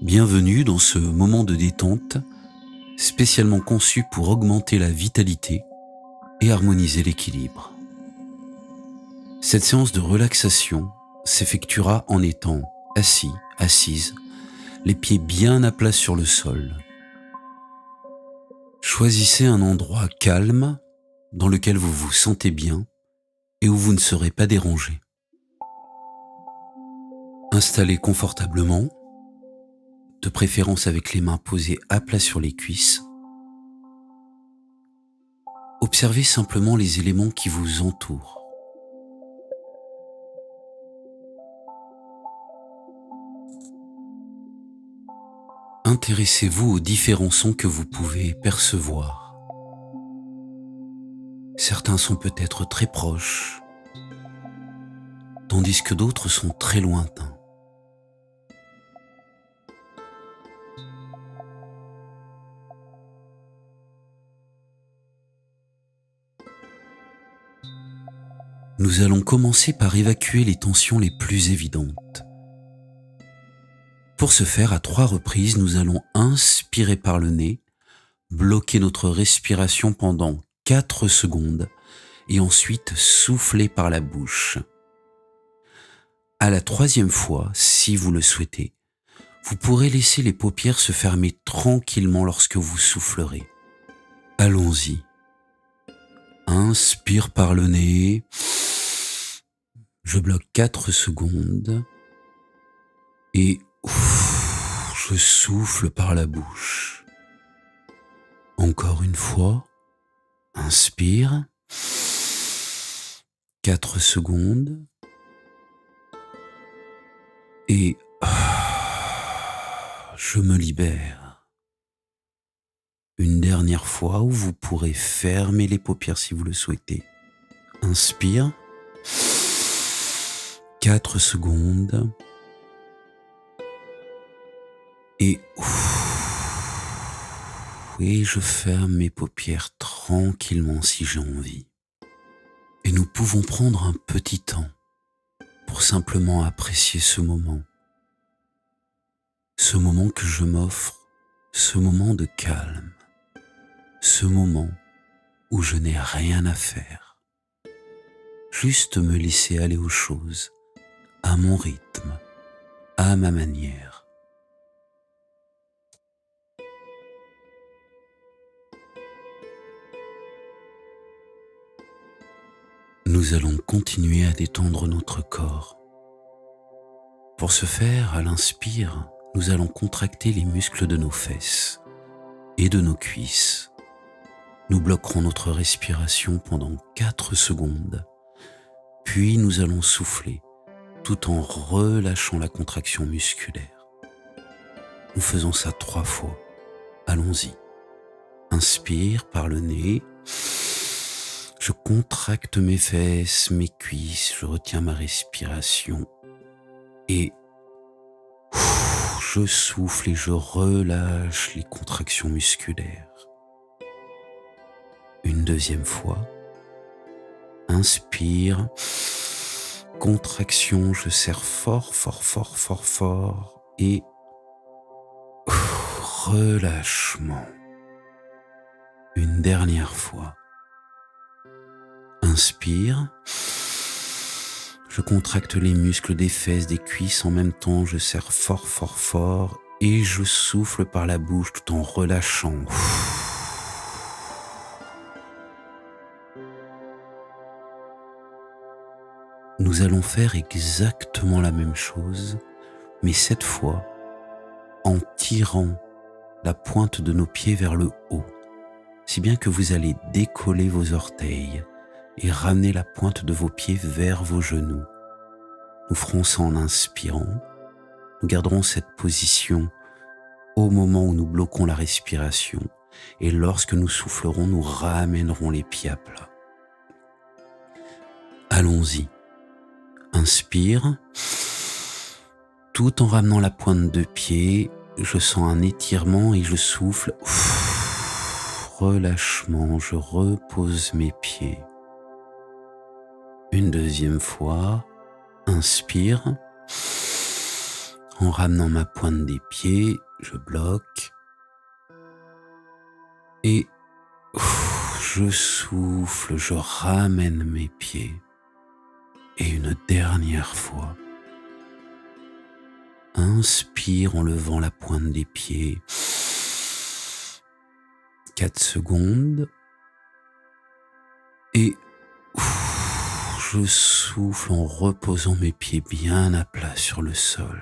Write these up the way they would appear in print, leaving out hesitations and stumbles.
Bienvenue dans ce moment de détente spécialement conçu pour augmenter la vitalité et harmoniser l'équilibre. Cette séance de relaxation s'effectuera en étant assis, assise, les pieds bien à plat sur le sol. Choisissez un endroit calme dans lequel vous vous sentez bien et où vous ne serez pas dérangé. Installez confortablement, de préférence avec les mains posées à plat sur les cuisses. Observez simplement les éléments qui vous entourent. Intéressez-vous aux différents sons que vous pouvez percevoir. Certains sont peut-être très proches, tandis que d'autres sont très lointains. Nous allons commencer par évacuer les tensions les plus évidentes. Pour ce faire, à 3 reprises, nous allons inspirer par le nez, bloquer notre respiration pendant 4 secondes et ensuite souffler par la bouche. À la 3e fois, si vous le souhaitez, vous pourrez laisser les paupières se fermer tranquillement lorsque vous soufflerez. Allons-y. Inspire par le nez. Je bloque 4 secondes et je souffle par la bouche. Encore une fois, inspire, 4 secondes et je me libère. Une dernière fois où vous pourrez fermer les paupières si vous le souhaitez. Inspire, 4 secondes et je ferme mes paupières tranquillement si j'ai envie. Et nous pouvons prendre un petit temps pour simplement apprécier ce moment que je m'offre, ce moment de calme, ce moment où je n'ai rien à faire. Juste me laisser aller aux choses, à mon rythme, à ma manière. Nous allons continuer à détendre notre corps. Pour ce faire, à l'inspire, nous allons contracter les muscles de nos fesses et de nos cuisses. Nous bloquerons notre respiration pendant 4 secondes, puis nous allons souffler tout en relâchant la contraction musculaire. Nous faisons ça 3 fois. Allons-y. Inspire par le nez. Je contracte mes fesses, mes cuisses, je retiens ma respiration et je souffle et je relâche les contractions musculaires. Une deuxième fois, inspire, contraction, je serre fort, fort, fort, fort, fort et relâchement. Une dernière fois. Inspire, je contracte les muscles des fesses, des cuisses en même temps, je serre fort, fort, fort et je souffle par la bouche tout en relâchant. Nous allons faire exactement la même chose, mais cette fois en tirant la pointe de nos pieds vers le haut, si bien que vous allez décoller vos orteils et ramener la pointe de vos pieds vers vos genoux. Nous ferons ça en inspirant. Nous garderons cette position au moment où nous bloquons la respiration et lorsque nous soufflerons, nous ramènerons les pieds à plat. Allons-y. Inspire. Tout en ramenant la pointe de pied, je sens un étirement et je souffle. Relâchement, je repose mes pieds. Une deuxième fois, inspire, En ramenant ma pointe des pieds, je bloque et je souffle, je ramène mes pieds. Et une dernière fois, inspire en levant la pointe des pieds. 4 secondes. Et je souffle en reposant mes pieds bien à plat sur le sol.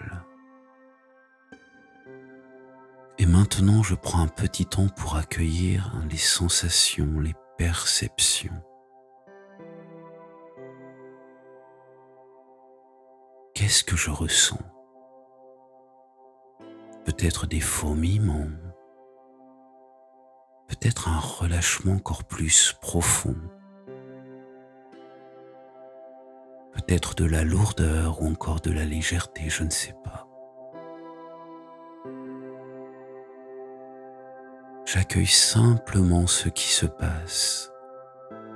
Et maintenant, je prends un petit temps pour accueillir les sensations, les perceptions. Qu'est-ce que je ressens? Peut-être des fourmillements, peut-être un relâchement encore plus profond, peut-être de la lourdeur ou encore de la légèreté, je ne sais pas. J'accueille simplement ce qui se passe,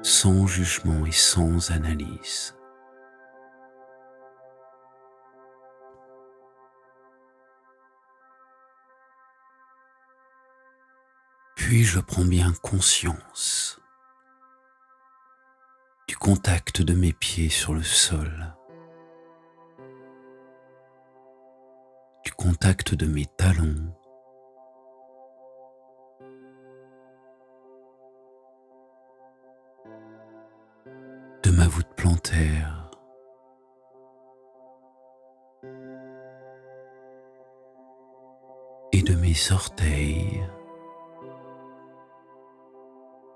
sans jugement et sans analyse. Puis je prends bien conscience du contact de mes pieds sur le sol, du contact de mes talons, de ma voûte plantaire, et de mes orteils,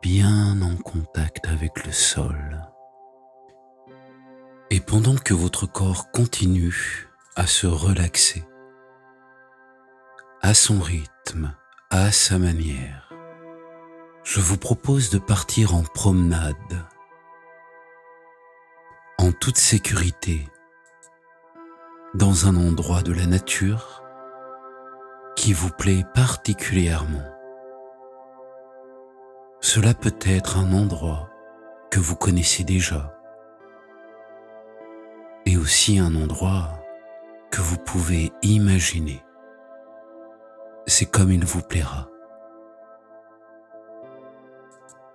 bien en contact avec le sol. Et pendant que votre corps continue à se relaxer, à son rythme, à sa manière, je vous propose de partir en promenade, en toute sécurité, dans un endroit de la nature qui vous plaît particulièrement. Cela peut être un endroit que vous connaissez déjà, et aussi un endroit que vous pouvez imaginer. C'est comme il vous plaira.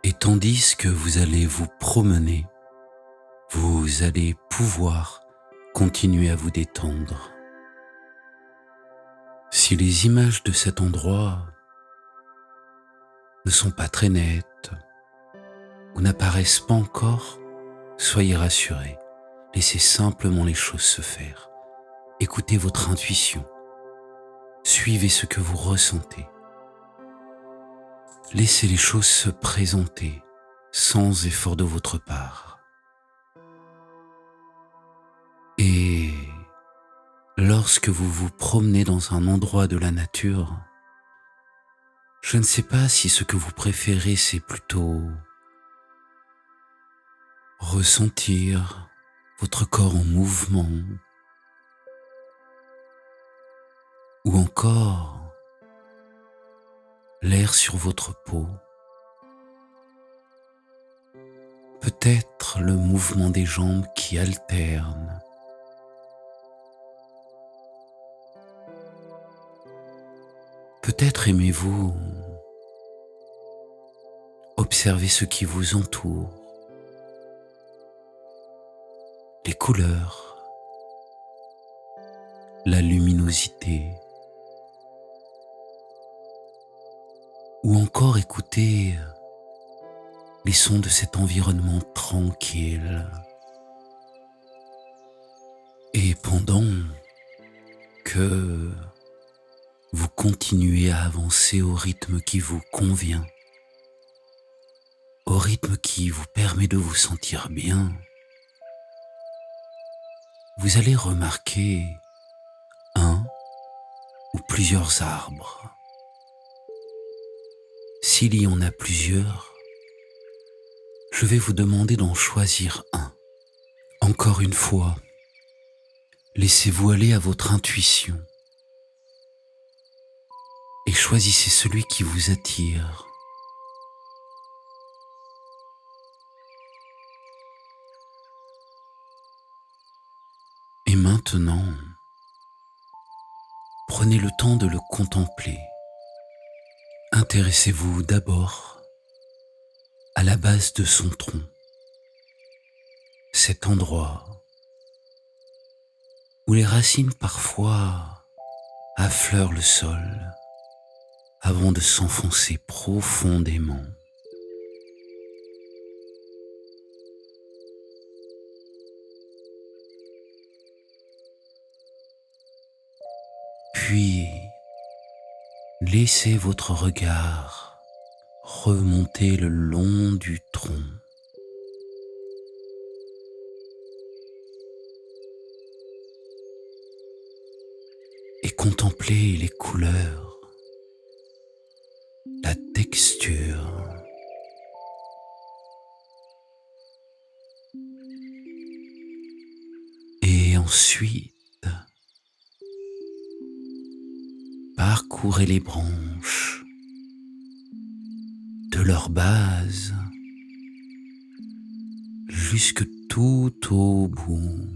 Et tandis que vous allez vous promener, vous allez pouvoir continuer à vous détendre. Si les images de cet endroit ne sont pas très nettes ou n'apparaissent pas encore, soyez rassurés. Laissez simplement les choses se faire. Écoutez votre intuition. Suivez ce que vous ressentez. Laissez les choses se présenter sans effort de votre part. Et lorsque vous vous promenez dans un endroit de la nature, je ne sais pas si ce que vous préférez c'est plutôt ressentir votre corps en mouvement ou encore l'air sur votre peau, peut-être le mouvement des jambes qui alterne, peut-être aimez-vous observer ce qui vous entoure, les couleurs, la luminosité, ou encore écouter les sons de cet environnement tranquille. Et pendant que vous continuez à avancer au rythme qui vous convient, au rythme qui vous permet de vous sentir bien, vous allez remarquer un ou plusieurs arbres. S'il y en a plusieurs, je vais vous demander d'en choisir un. Encore une fois, laissez-vous aller à votre intuition et choisissez celui qui vous attire. Et maintenant, Prenez le temps de le contempler. Intéressez-vous d'abord à la base de son tronc, cet endroit où les racines parfois affleurent le sol avant de s'enfoncer profondément. Puis, laissez votre regard remonter le long du tronc. Et contemplez les couleurs, la texture. Et ensuite, parcourez les branches de leur base jusque tout au bout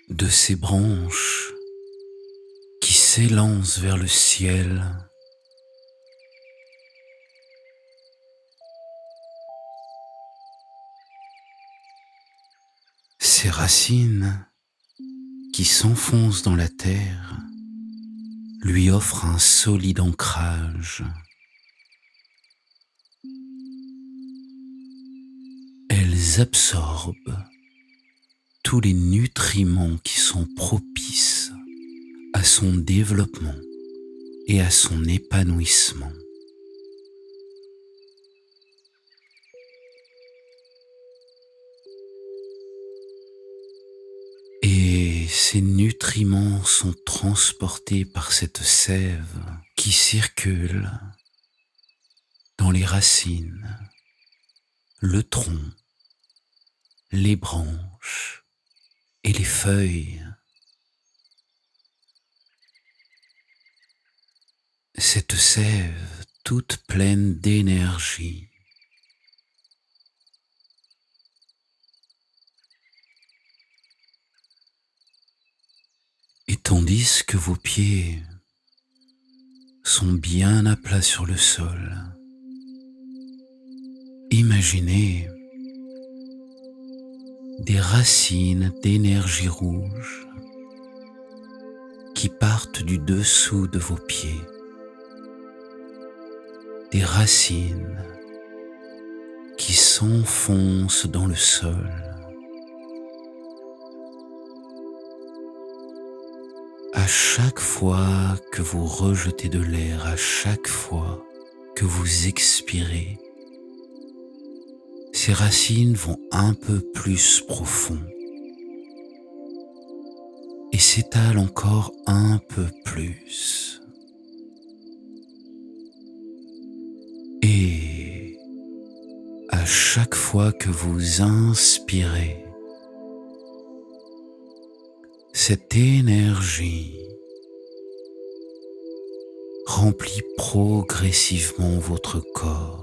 de ces branches qui s'élancent vers le ciel. Ces racines qui s'enfoncent dans la terre lui offrent un solide ancrage. Elles absorbent tous les nutriments qui sont propices à son développement et à son épanouissement. Et ces nutriments sont transportés par cette sève qui circule dans les racines, le tronc, les branches et les feuilles. Cette sève toute pleine d'énergie et tandis que vos pieds sont bien à plat sur le sol, imaginez des racines d'énergie rouge qui partent du dessous de vos pieds, des racines qui s'enfoncent dans le sol. À chaque fois que vous rejetez de l'air, à chaque fois que vous expirez, ces racines vont un peu plus profond et s'étalent encore un peu plus. Et à chaque fois que vous inspirez, cette énergie remplit progressivement votre corps.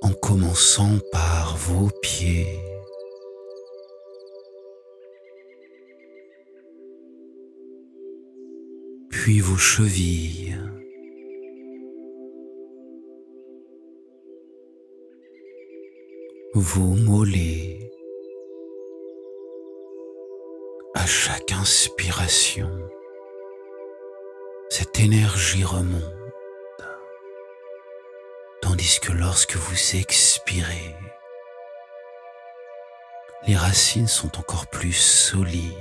En commençant par vos pieds, puis vos chevilles, vos mollets. À chaque inspiration, cette énergie remonte, tandis que lorsque vous expirez, les racines sont encore plus solides.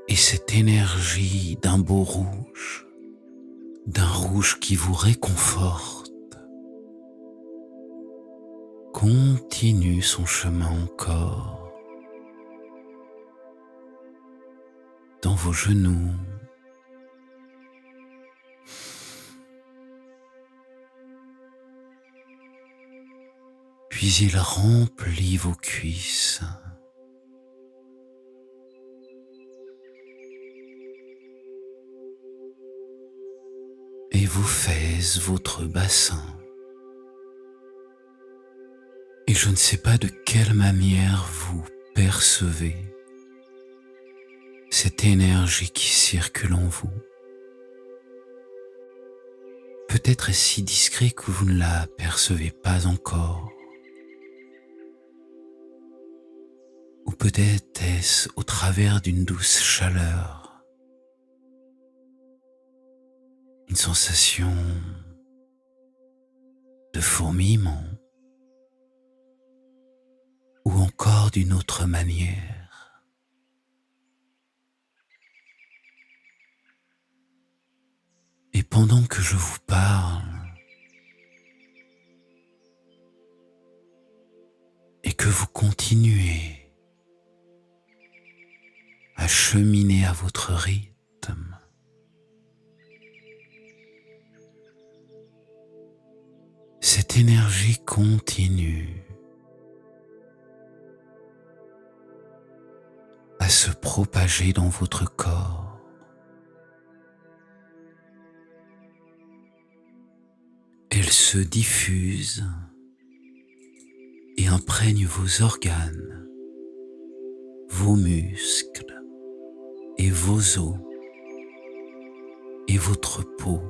Et cette énergie d'un beau rouge, d'un rouge qui vous réconforte, continue son chemin encore dans vos genoux, puis il remplit vos cuisses, et vos fesses, votre bassin. Et je ne sais pas de quelle manière vous percevez cette énergie qui circule en vous. Peut-être est-ce si discret que vous ne la percevez pas encore. Ou peut-être est-ce au travers d'une douce chaleur, une sensation de fourmillement, ou encore d'une autre manière. Et pendant que je vous parle, et que vous continuez à cheminer à votre rythme, cette énergie continue à se propager dans votre corps. Elle se diffuse et imprègne vos organes, vos muscles et vos os et votre peau.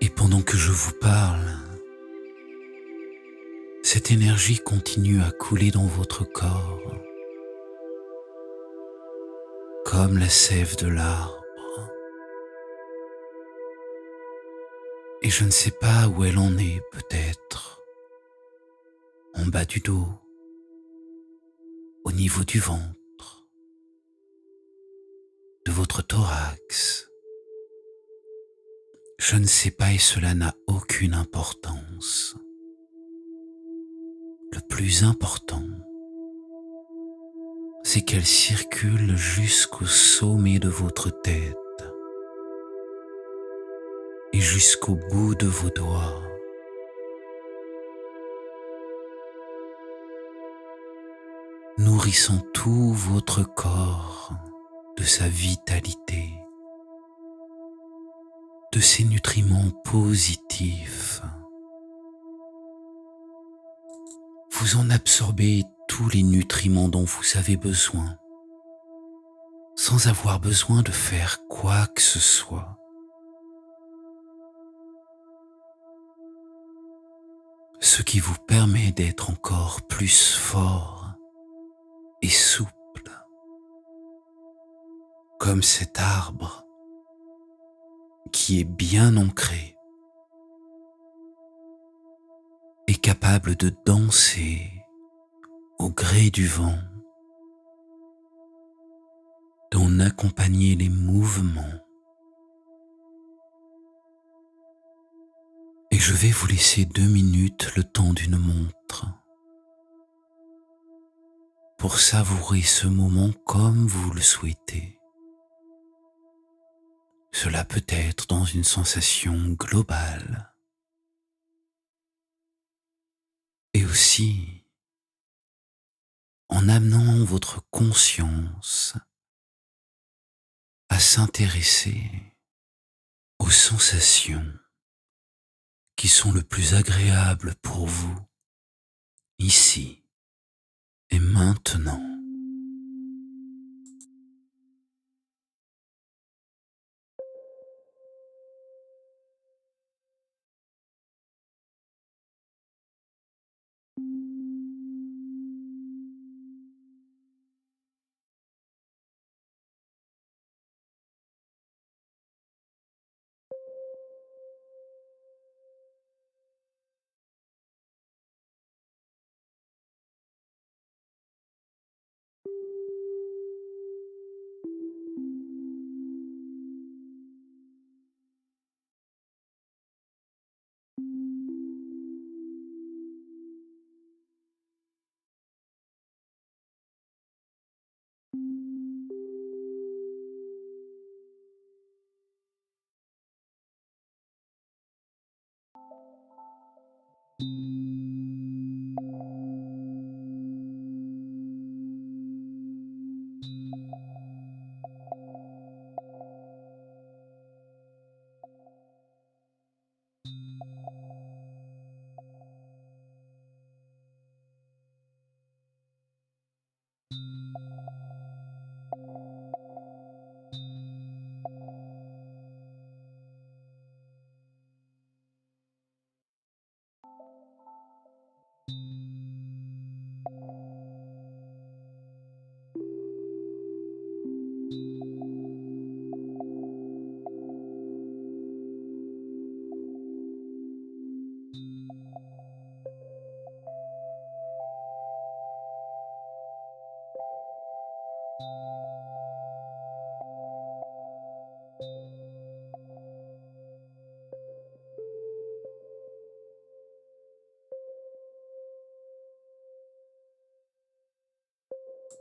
Et pendant que je vous parle, cette énergie continue à couler dans votre corps, comme la sève de l'arbre. Et je ne sais pas où elle en est, peut-être en bas du dos, au niveau du ventre, de votre thorax. Je ne sais pas et cela n'a aucune importance. Le plus important, c'est qu'elle circule jusqu'au sommet de votre tête et jusqu'au bout de vos doigts. Nourrissant tout votre corps de sa vitalité, de ses nutriments positifs. Vous en absorbez tous les nutriments dont vous avez besoin, sans avoir besoin de faire quoi que ce soit. Ce qui vous permet d'être encore plus fort et souple, comme cet arbre qui est bien ancré et capable de danser au gré du vent, d'en accompagner les mouvements. Et je vais vous laisser 2 minutes le temps d'une montre pour savourer ce moment comme vous le souhaitez. Cela peut être dans une sensation globale et aussi en amenant votre conscience à s'intéresser aux sensations qui sont le plus agréables pour vous, ici et maintenant.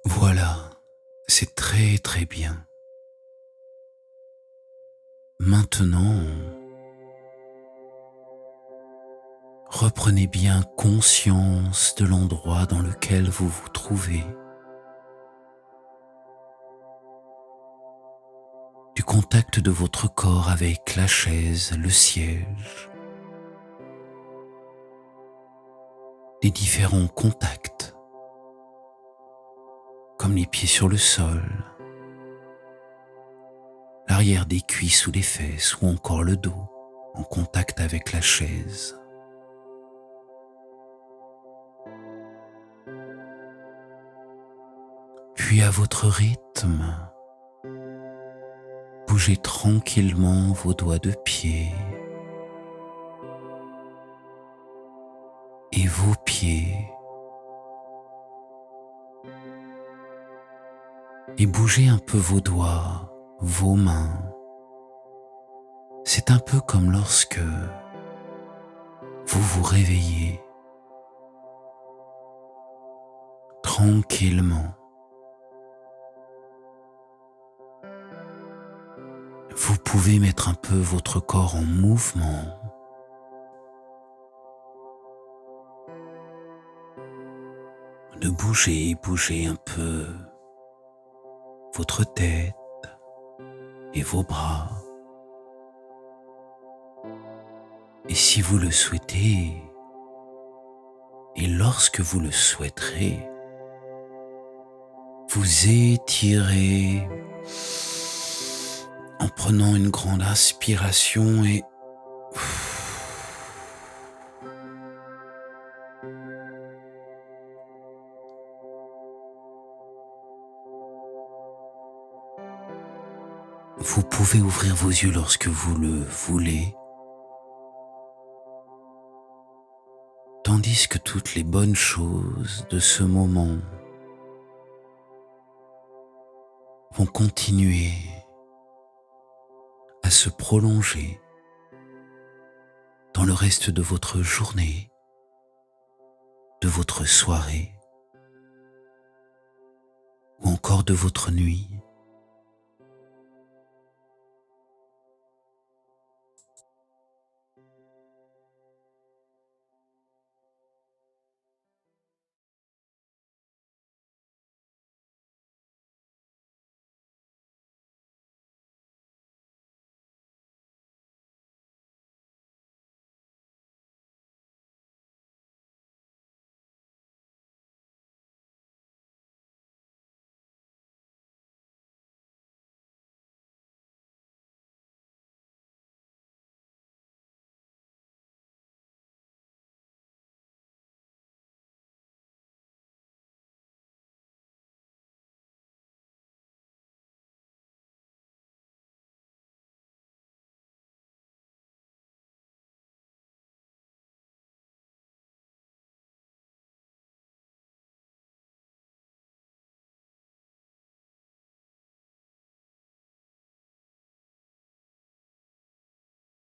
Voilà, c'est très très bien. Maintenant, reprenez bien conscience de l'endroit dans lequel vous vous trouvez, du contact de votre corps avec la chaise, le siège, des différents contacts, comme les pieds sur le sol, l'arrière des cuisses ou des fesses ou encore le dos en contact avec la chaise. Puis à votre rythme, bougez tranquillement vos doigts de pied et vos pieds et bougez un peu vos doigts, vos mains. C'est un peu comme lorsque vous vous réveillez tranquillement. Vous pouvez mettre un peu votre corps en mouvement. De bouger un peu votre tête et vos bras. Et si vous le souhaitez, et lorsque vous le souhaiterez, vous étirez en prenant une grande inspiration et vous pouvez ouvrir vos yeux lorsque vous le voulez, tandis que toutes les bonnes choses de ce moment vont continuer à se prolonger dans le reste de votre journée, de votre soirée ou encore de votre nuit.